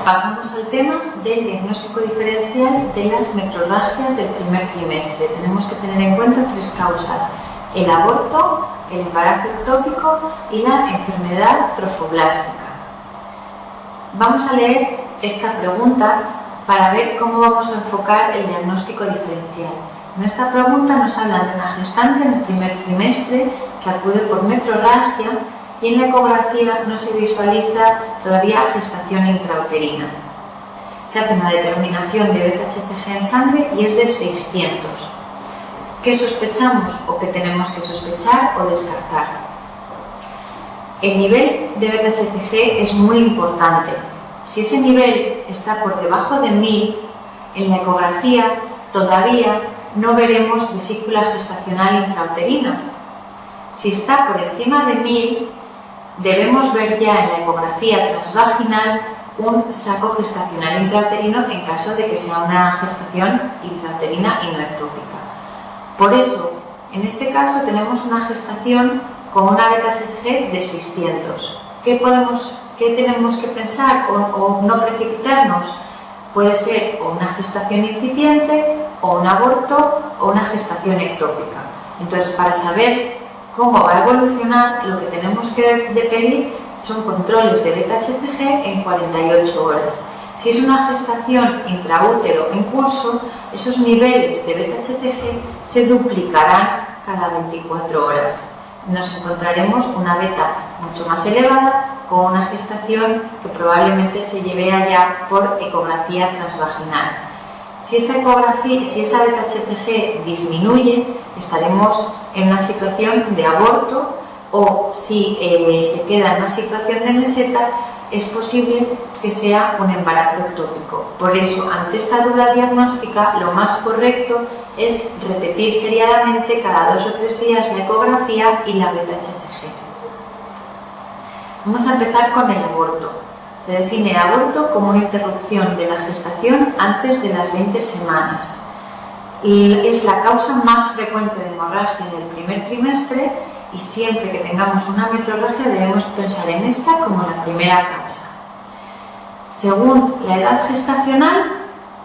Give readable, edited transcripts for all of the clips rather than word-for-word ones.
Pasamos al tema del diagnóstico diferencial de las metrorragias del primer trimestre. Tenemos que tener en cuenta tres causas: el aborto, el embarazo ectópico y la enfermedad trofoblástica. Vamos a leer esta pregunta para ver cómo vamos a enfocar el diagnóstico diferencial. En esta pregunta nos hablan de una gestante en el primer trimestre que acude por metrorragia y en la ecografía no se visualiza todavía gestación intrauterina. Se hace una determinación de beta-HCG en sangre y es de 600. ¿Qué sospechamos o qué tenemos que sospechar o descartar? El nivel de beta-HCG es muy importante. Si ese nivel está por debajo de 1000, en la ecografía todavía no veremos vesícula gestacional intrauterina. Si está por encima de 1000, debemos ver ya en la ecografía transvaginal un saco gestacional intrauterino en caso de que sea una gestación intrauterina y no ectópica. Por eso, en este caso tenemos una gestación con una beta-HCG de 600. ¿Qué tenemos que pensar o no precipitarnos? Puede ser o una gestación incipiente, o un aborto, o una gestación ectópica. Entonces, para saber cómo va a evolucionar, lo que tenemos que pedir son controles de beta-HCG en 48 horas. Si es una gestación intraútero en curso, esos niveles de beta-HCG se duplicarán cada 24 horas. Nos encontraremos una beta mucho más elevada con una gestación que probablemente se lleve allá por ecografía transvaginal. Si esa beta-HCG disminuye, estaremos en una situación de aborto, o si se queda en una situación de meseta, es posible que sea un embarazo ectópico. Por eso, ante esta duda diagnóstica, lo más correcto es repetir seriadamente cada 2 o 3 días la ecografía y la beta-HCG. Vamos a empezar con el aborto. Se define el aborto como una interrupción de la gestación antes de las 20 semanas. Y es la causa más frecuente de hemorragia del primer trimestre, y siempre que tengamos una metrorragia debemos pensar en esta como la primera causa. Según la edad gestacional,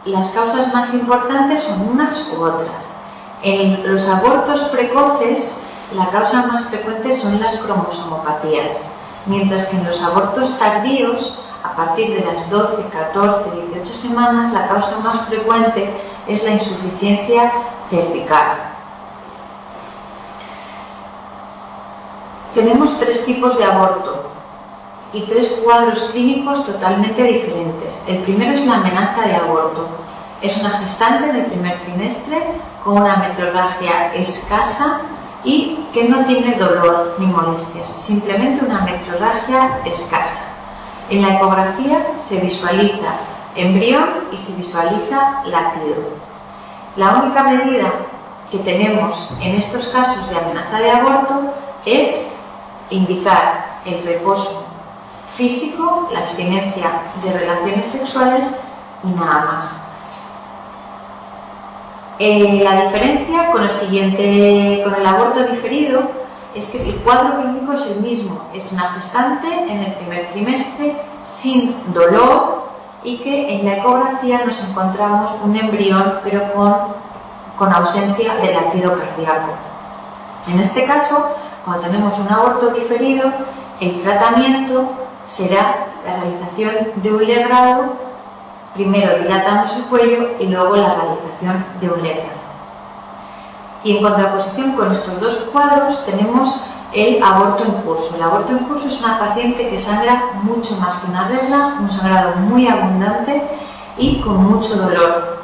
las causas más importantes son unas u otras. En los abortos precoces, la causa más frecuente son las cromosomopatías, mientras que en los abortos tardíos, a partir de las 12, 14, 18 semanas, la causa más frecuente es la insuficiencia cervical. Tenemos 3 tipos de aborto y 3 cuadros clínicos totalmente diferentes. El primero es la amenaza de aborto. Es una gestante en el primer trimestre con una metrorragia escasa y que no tiene dolor ni molestias, simplemente una metrorragia escasa. En la ecografía se visualiza embrión y se visualiza latido. La única medida que tenemos en estos casos de amenaza de aborto es indicar el reposo físico, la abstinencia de relaciones sexuales y nada más. La diferencia con el aborto diferido es que el cuadro clínico es el mismo, es una gestante en el primer trimestre sin dolor y que en la ecografía nos encontramos un embrión pero con ausencia de latido cardíaco. En este caso, cuando tenemos un aborto diferido, el tratamiento será la realización de un legrado. Primero dilatamos el cuello y luego la realización de un legrado. Y en contraposición con estos dos cuadros tenemos el aborto en curso. El aborto en curso es una paciente que sangra mucho más que una regla, un sangrado muy abundante y con mucho dolor.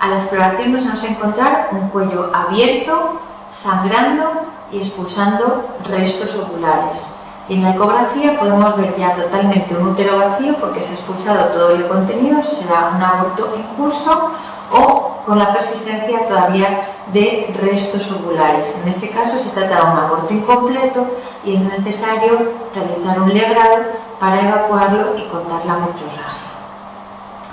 A la exploración nos vamos a encontrar un cuello abierto, sangrando y expulsando restos ovulares. Y en la ecografía podemos ver ya totalmente un útero vacío porque se ha expulsado todo el contenido. Será un aborto en curso o con la persistencia todavía de restos ovulares. En ese caso se trata de un aborto incompleto y es necesario realizar un legrado para evacuarlo y cortar la metrorragia.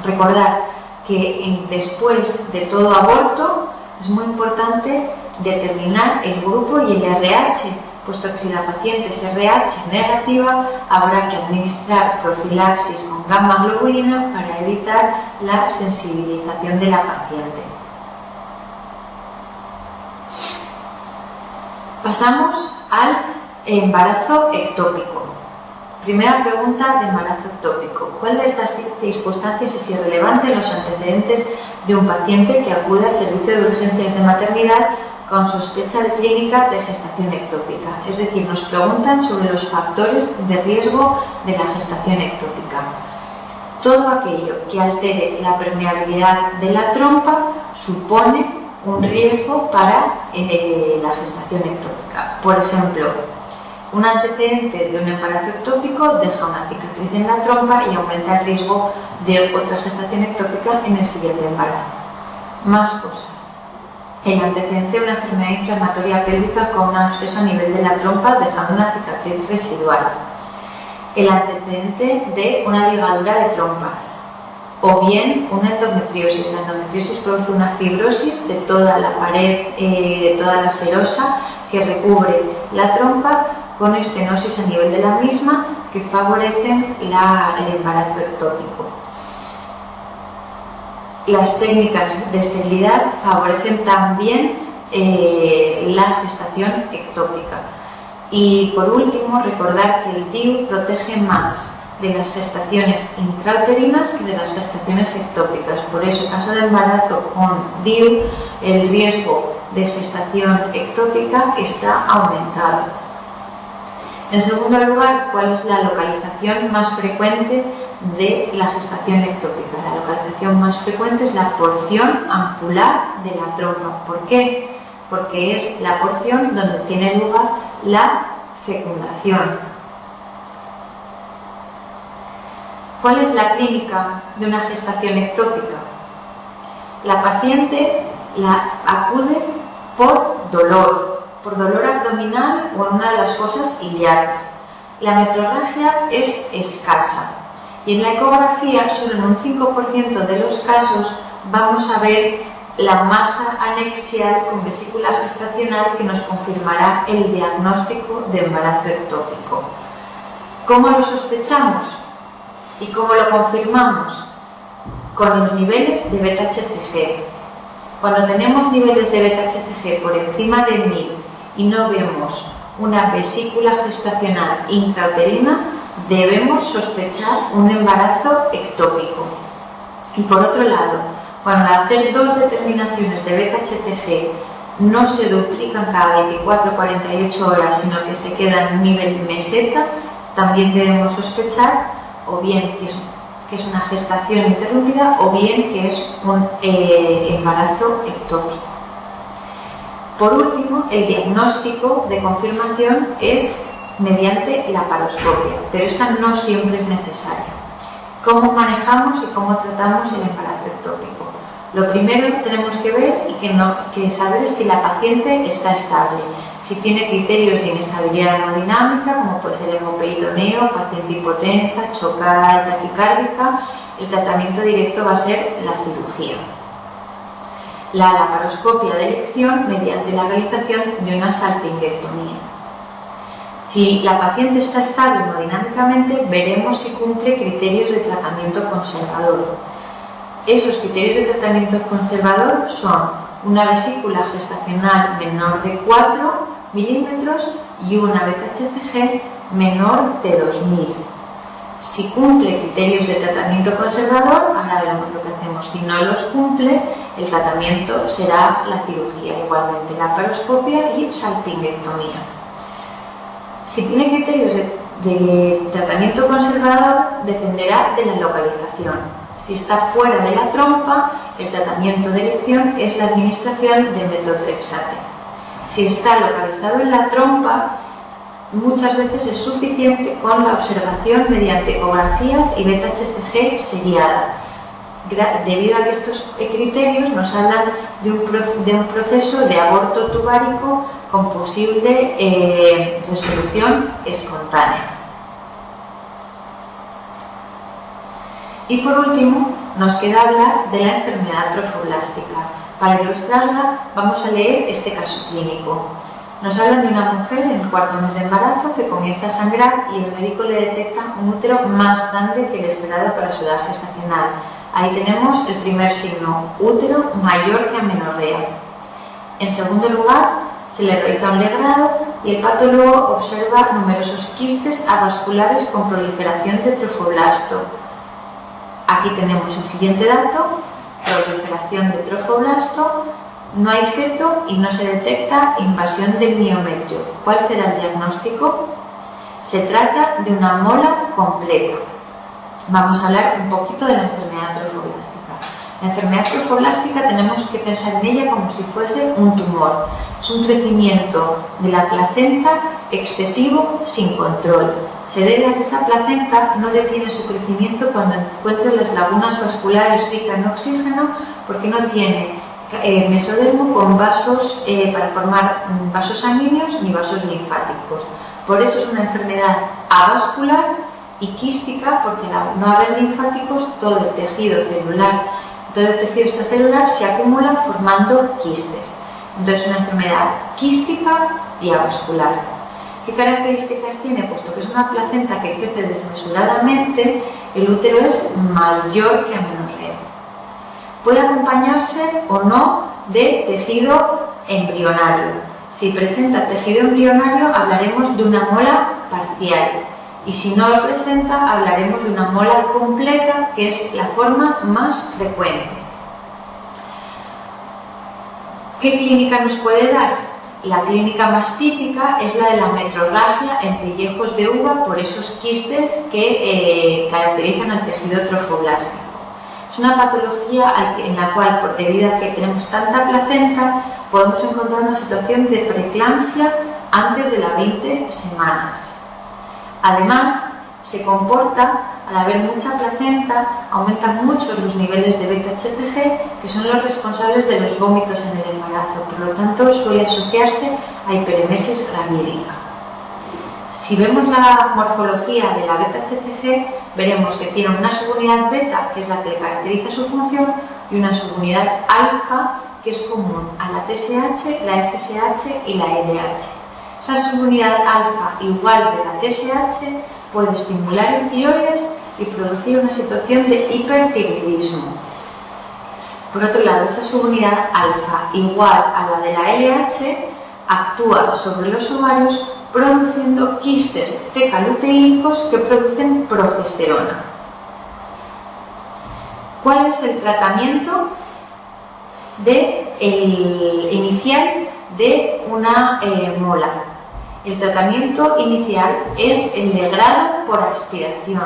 Recordar que después de todo aborto es muy importante determinar el grupo y el RH puesto que si la paciente es RH negativa, habrá que administrar profilaxis con gamma globulina para evitar la sensibilización de la paciente. Pasamos al embarazo ectópico. Primera pregunta de embarazo ectópico. ¿Cuál de estas circunstancias es irrelevante en los antecedentes de un paciente que acude al servicio de urgencias de maternidad con sospecha clínica de gestación ectópica? Es decir, nos preguntan sobre los factores de riesgo de la gestación ectópica. Todo aquello que altere la permeabilidad de la trompa supone un riesgo para la gestación ectópica. Por ejemplo, un antecedente de un embarazo ectópico deja una cicatriz en la trompa y aumenta el riesgo de otra gestación ectópica en el siguiente embarazo. Más cosas. El antecedente de una enfermedad inflamatoria pélvica con un absceso a nivel de la trompa dejando una cicatriz residual. El antecedente de una ligadura de trompas. O bien una endometriosis. La endometriosis produce una fibrosis de toda la pared, de toda la serosa que recubre la trompa, con estenosis a nivel de la misma que favorecen el embarazo ectópico. Las técnicas de esterilidad favorecen también la gestación ectópica. Y por último, recordar que el DIU protege más de las gestaciones intrauterinas que de las gestaciones ectópicas. Por eso, en caso de embarazo con DIU, el riesgo de gestación ectópica está aumentado. En segundo lugar, ¿cuál es la localización más frecuente de la gestación ectópica? La localización más frecuente es la porción ampular de la trompa. ¿Por qué? Porque es la porción donde tiene lugar la fecundación. ¿Cuál es la clínica de una gestación ectópica? La paciente acude por dolor abdominal o en una de las fosas ilíacas. La metrorragia es escasa y en la ecografía solo en un 5% de los casos vamos a ver la masa anexial con vesícula gestacional que nos confirmará el diagnóstico de embarazo ectópico. ¿Cómo lo sospechamos y cómo lo confirmamos? Con los niveles de beta-HCG. Cuando tenemos niveles de beta-HCG por encima de 1000 y no vemos una vesícula gestacional intrauterina, debemos sospechar un embarazo ectópico. Y por otro lado, cuando al hacer dos determinaciones de beta-HCG no se duplican cada 24 o 48 horas, sino que se quedan en un nivel meseta, también debemos sospechar o bien que es una gestación interrumpida o bien que es un embarazo ectópico. Por último, el diagnóstico de confirmación es mediante laparoscopia, pero esta no siempre es necesaria. ¿Cómo manejamos y cómo tratamos el embarazo ectópico? Lo primero tenemos que ver y que saber si la paciente está estable, si tiene criterios de inestabilidad hemodinámica, como puede ser hemoperitoneo, paciente hipotensa, chocada y taquicárdica. El tratamiento directo va a ser la cirugía. La laparoscopia de elección mediante la realización de una salpingectomía. Si la paciente está estable hemodinámicamente, veremos si cumple criterios de tratamiento conservador. Esos criterios de tratamiento conservador son una vesícula gestacional menor de 4 milímetros y una beta-HCG menor de 2000. Si cumple criterios de tratamiento conservador, ahora veremos lo que hacemos. Si no los cumple, el tratamiento será la cirugía, igualmente laparoscopia y salpingectomía. Si tiene criterios de tratamiento conservador, dependerá de la localización. Si está fuera de la trompa, el tratamiento de elección es la administración de metotrexate. Si está localizado en la trompa, muchas veces es suficiente con la observación mediante ecografías y beta-HCG seriada, debido a que estos criterios nos hablan de un proceso de aborto tubárico con posible resolución espontánea. Y por último, nos queda hablar de la enfermedad trofoblástica. Para ilustrarla, vamos a leer este caso clínico. Nos hablan de una mujer en el cuarto mes de embarazo que comienza a sangrar y el médico le detecta un útero más grande que el esperado para su edad gestacional. Ahí tenemos el primer signo, útero mayor que amenorrea. En segundo lugar, se le realiza un legrado y el patólogo observa numerosos quistes avasculares con proliferación de trofoblasto. Aquí tenemos el siguiente dato, proliferación de trofoblasto. No hay feto y no se detecta invasión del miometrio. ¿Cuál será el diagnóstico? Se trata de una mola completa. Vamos a hablar un poquito de la enfermedad trofoblástica. La enfermedad trofoblástica tenemos que pensar en ella como si fuese un tumor. Es un crecimiento de la placenta excesivo sin control. Se debe a que esa placenta no detiene su crecimiento cuando encuentra las lagunas vasculares ricas en oxígeno porque no tiene mesodermo con vasos para formar vasos sanguíneos ni vasos linfáticos. Por eso es una enfermedad avascular y quística, porque al no haber linfáticos todo el tejido celular, todo el tejido extracelular se acumula formando quistes. Entonces es una enfermedad quística y avascular. ¿Qué características tiene? Puesto que es una placenta que crece desmesuradamente, el útero es mayor que amenorrea. Puede acompañarse o no de tejido embrionario. Si presenta tejido embrionario, hablaremos de una mola parcial. Y si no lo presenta, hablaremos de una mola completa, que es la forma más frecuente. ¿Qué clínica nos puede dar? La clínica más típica es la de la metrorragia en pellejos de uva por esos quistes que caracterizan al tejido trofoblástico. Es una patología en la cual, debido a que tenemos tanta placenta, podemos encontrar una situación de preeclampsia antes de las 20 semanas. Además, se comporta, al haber mucha placenta, aumentan mucho los niveles de beta-HCG, que son los responsables de los vómitos en el embarazo. Por lo tanto, suele asociarse a hiperemesis gravídica. Si vemos la morfología de la beta-HCG, veremos que tiene una subunidad beta, que es la que le caracteriza su función, y una subunidad alfa, que es común a la TSH, la FSH y la LH. Esa subunidad alfa igual de la TSH puede estimular el tiroides y producir una situación de hipertiroidismo. Por otro lado, esa subunidad alfa igual a la de la LH actúa sobre los ovarios produciendo quistes tecaluteínicos que producen progesterona. ¿Cuál es el tratamiento inicial de una mola? El tratamiento inicial es el legrado por aspiración,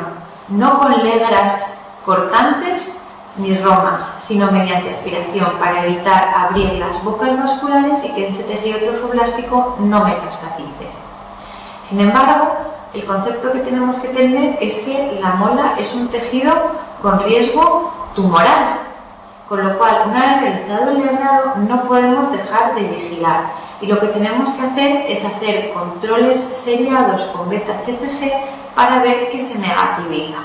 no con legras cortantes ni romas, sino mediante aspiración para evitar abrir las bocas vasculares y que ese tejido trofoblástico no metastatice. Sin embargo, el concepto que tenemos que tener es que la mola es un tejido con riesgo tumoral, con lo cual, una vez realizado el legrado, no podemos dejar de vigilar. Y lo que tenemos que hacer es hacer controles seriados con beta-HCG para ver que se negativiza.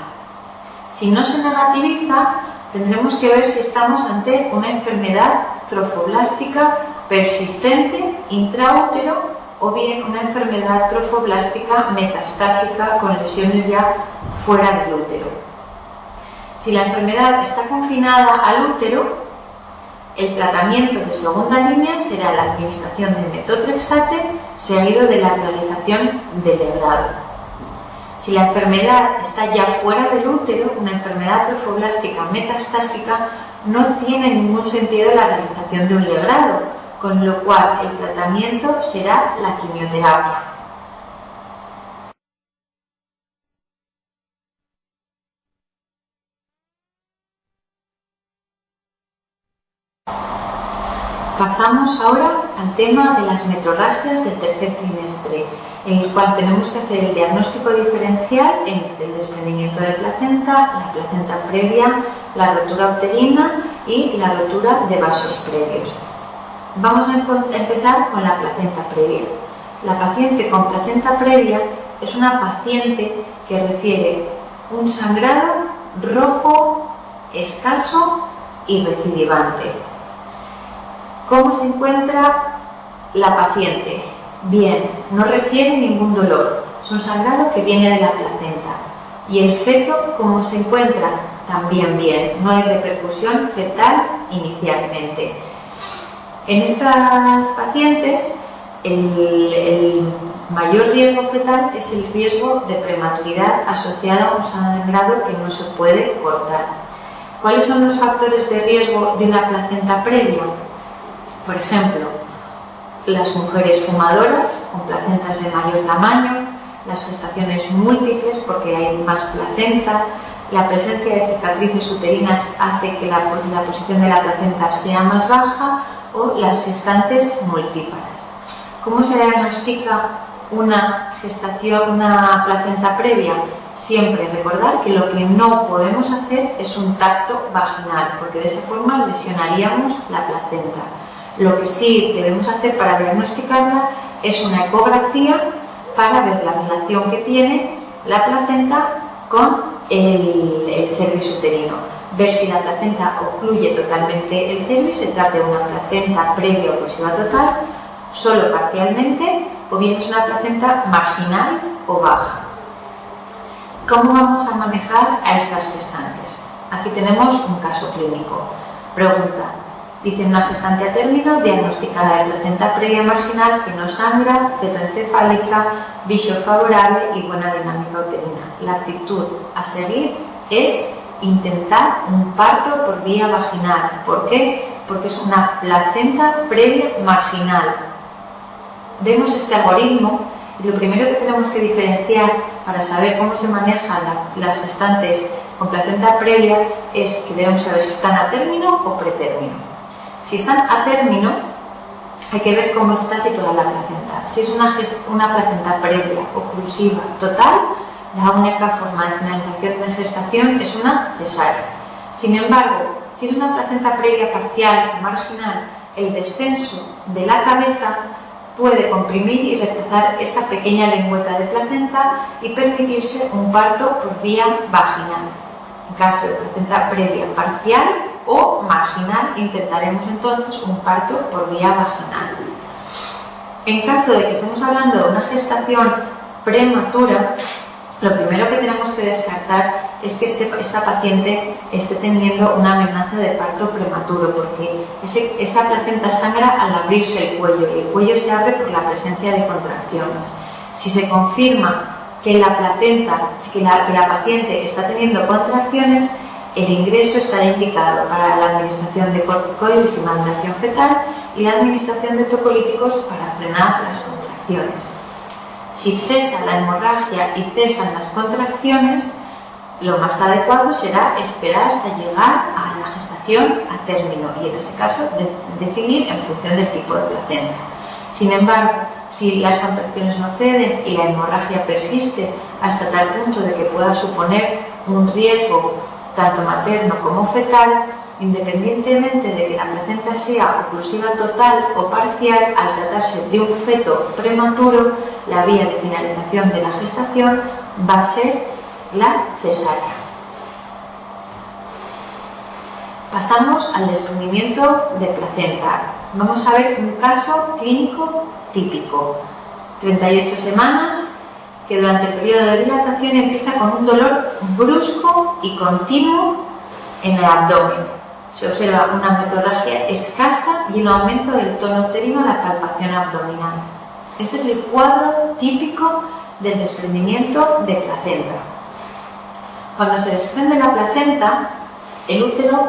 Si no se negativiza, tendremos que ver si estamos ante una enfermedad trofoblástica persistente intraútero o bien una enfermedad trofoblástica metastásica con lesiones ya fuera del útero. Si la enfermedad está confinada al útero, el tratamiento de segunda línea será la administración de metotrexate seguido de la realización del legrado. Si la enfermedad está ya fuera del útero, una enfermedad trofoblástica metastásica, no tiene ningún sentido la realización de un legrado, con lo cual el tratamiento será la quimioterapia. Pasamos ahora al tema de las metrorragias del tercer trimestre, en el cual tenemos que hacer el diagnóstico diferencial entre el desprendimiento de placenta, la placenta previa, la rotura uterina y la rotura de vasos previos. Vamos a empezar con la placenta previa. La paciente con placenta previa es una paciente que refiere un sangrado rojo, escaso y recidivante. ¿Cómo se encuentra la paciente? Bien, no refiere ningún dolor, es un sangrado que viene de la placenta. ¿Y el feto cómo se encuentra? También bien, no hay repercusión fetal inicialmente. En estas pacientes el mayor riesgo fetal es el riesgo de prematuridad asociado a un sangrado que no se puede cortar. ¿Cuáles son los factores de riesgo de una placenta previa? Por ejemplo, las mujeres fumadoras con placentas de mayor tamaño, las gestaciones múltiples porque hay más placenta, la presencia de cicatrices uterinas hace que la posición de la placenta sea más baja, o las gestantes multíparas. ¿Cómo se diagnostica una placenta previa? Siempre recordar que lo que no podemos hacer es un tacto vaginal, porque de esa forma lesionaríamos la placenta. Lo que sí debemos hacer para diagnosticarla es una ecografía para ver la relación que tiene la placenta con el cervix uterino. Ver si la placenta ocluye totalmente el cervix, se trata de una placenta previa oclusiva total, solo parcialmente, o bien es una placenta marginal o baja. ¿Cómo vamos a manejar a estas gestantes? Aquí tenemos un caso clínico. Pregunta. Dice una gestante a término diagnosticada de placenta previa marginal que no sangra, fetoencefálica, visio favorable y buena dinámica uterina. La actitud a seguir es intentar un parto por vía vaginal. ¿Por qué? Porque es una placenta previa marginal. Vemos este algoritmo y lo primero que tenemos que diferenciar para saber cómo se manejan las gestantes con placenta previa es que debemos saber si están a término o pretérmino. Si están a término, hay que ver cómo está situada la placenta. Si es una placenta previa, oclusiva, total, la única forma de finalización de gestación es una cesárea. Sin embargo, si es una placenta previa parcial, marginal, el descenso de la cabeza puede comprimir y rechazar esa pequeña lengüeta de placenta y permitirse un parto por vía vaginal. En caso de placenta previa parcial o marginal, intentaremos entonces un parto por vía vaginal. En caso de que estemos hablando de una gestación prematura, lo primero que tenemos que descartar es que esta paciente esté teniendo una amenaza de parto prematuro, porque esa placenta sangra al abrirse el cuello y el cuello se abre por la presencia de contracciones. Si se confirma que la paciente está teniendo contracciones, el ingreso estará indicado para la administración de corticoides y maduración fetal y la administración de tocolíticos para frenar las contracciones. Si cesa la hemorragia y cesan las contracciones, lo más adecuado será esperar hasta llegar a la gestación a término y en ese caso decidir en función del tipo de placenta. Sin embargo, si las contracciones no ceden y la hemorragia persiste hasta tal punto de que pueda suponer un riesgo tanto materno como fetal, independientemente de que la placenta sea oclusiva total o parcial, al tratarse de un feto prematuro, la vía de finalización de la gestación va a ser la cesárea. Pasamos al desprendimiento de placenta. Vamos a ver un caso clínico típico. 38 semanas, que durante el periodo de dilatación empieza con un dolor brusco y continuo en el abdomen. Se observa una metrorragia escasa y un aumento del tono uterino en la palpación abdominal. Este es el cuadro típico del desprendimiento de placenta. Cuando se desprende la placenta, el útero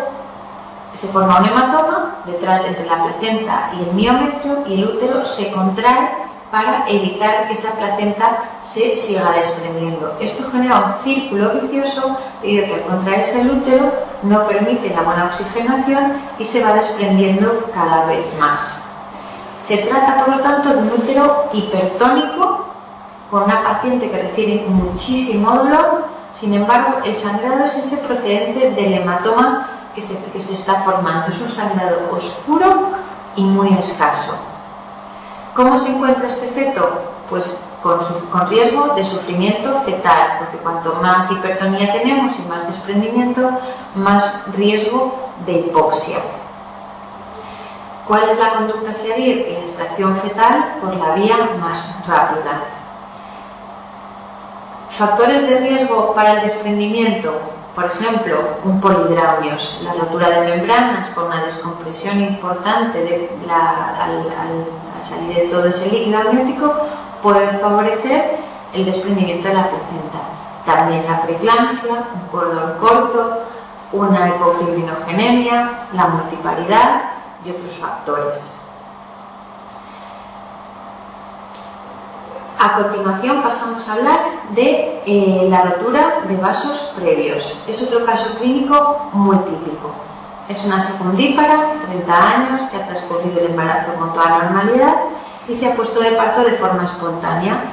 se forma un hematoma detrás entre la placenta y el miómetro y el útero se contrae para evitar que esa placenta se siga desprendiendo. Esto genera un círculo vicioso debido a que al contraerse el útero no permite la buena oxigenación y se va desprendiendo cada vez más. Se trata, por lo tanto, de un útero hipertónico con una paciente que refiere muchísimo dolor. Sin embargo, el sangrado es ese procedente del hematoma que se está formando. Es un sangrado oscuro y muy escaso. ¿Cómo se encuentra este feto? Pues con riesgo de sufrimiento fetal, porque cuanto más hipertonía tenemos y más desprendimiento, más riesgo de hipoxia. ¿Cuál es la conducta a seguir? La extracción fetal por la vía más rápida. Factores de riesgo para el desprendimiento, por ejemplo, un polihidramios, la rotura de membranas por una descompresión importante al salir de todo ese líquido amniótico puede favorecer el desprendimiento de la placenta. También la preeclampsia, un cordón corto, una hipofibrinogenemia, la multiparidad y otros factores. A continuación pasamos a hablar de la rotura de vasos previos. Es otro caso clínico muy típico. Es una secundípara, 30 años, que ha transcurrido el embarazo con toda normalidad y se ha puesto de parto de forma espontánea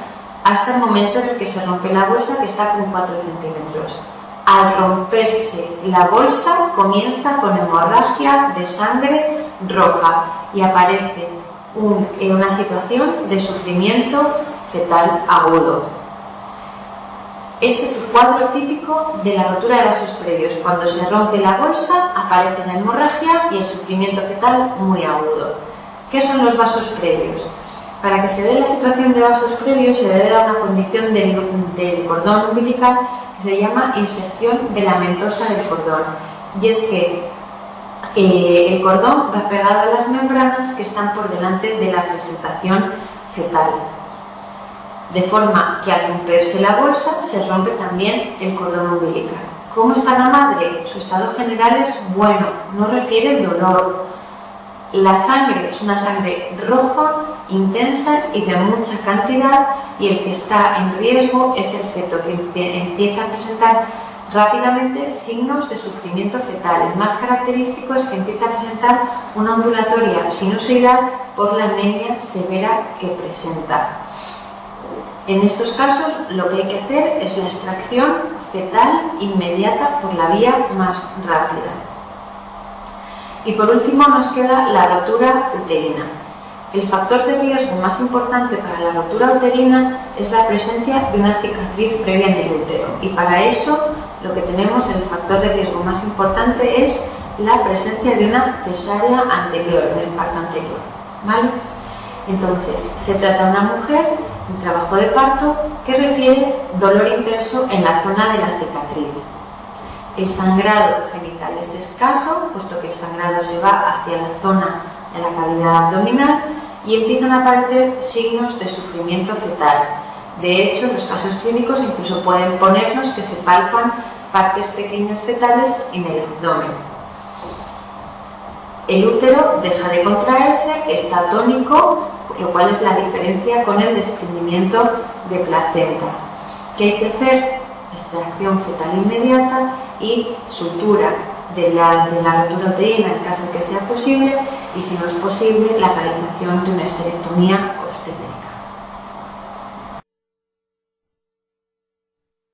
hasta el momento en el que se rompe la bolsa, que está con 4 centímetros. Al romperse la bolsa comienza con hemorragia de sangre roja y aparece una situación de sufrimiento fetal agudo. Este es el cuadro típico de la rotura de vasos previos. Cuando se rompe la bolsa aparece la hemorragia y el sufrimiento fetal muy agudo. ¿Qué son los vasos previos? Para que se dé la situación de vasos previos se debe dar una condición del cordón umbilical que se llama inserción velamentosa del cordón. Y es que el cordón va pegado a las membranas que están por delante de la presentación fetal. De forma que al romperse la bolsa se rompe también el cordón umbilical. ¿Cómo está la madre? Su estado general es bueno, no refiere dolor. La sangre es una sangre roja, intensa y de mucha cantidad, y el que está en riesgo es el feto, que empieza a presentar rápidamente signos de sufrimiento fetal. El más característico es que empieza a presentar una ondulatoria sinusoidal por la anemia severa que presenta. En estos casos lo que hay que hacer es la extracción fetal inmediata por la vía más rápida. Y por último nos queda la rotura uterina. El factor de riesgo más importante para la rotura uterina es la presencia de una cicatriz previa en el útero, y para eso lo que tenemos, el factor de riesgo más importante, es la presencia de una cesárea anterior, en el parto anterior, ¿vale? Entonces, se trata de una mujer en trabajo de parto que refiere dolor intenso en la zona de la cicatriz. El sangrado genital es escaso, puesto que el sangrado se va hacia la zona de la cavidad abdominal, y empiezan a aparecer signos de sufrimiento fetal. De hecho, en los casos clínicos incluso pueden ponernos que se palpan partes pequeñas fetales en el abdomen. El útero deja de contraerse, está atónico, lo cual es la diferencia con el desprendimiento de placenta. ¿Qué hay que hacer? Extracción fetal inmediata y sutura de la rotura uterina en caso que sea posible, y si no es posible, la realización de una esterectomía obstétrica.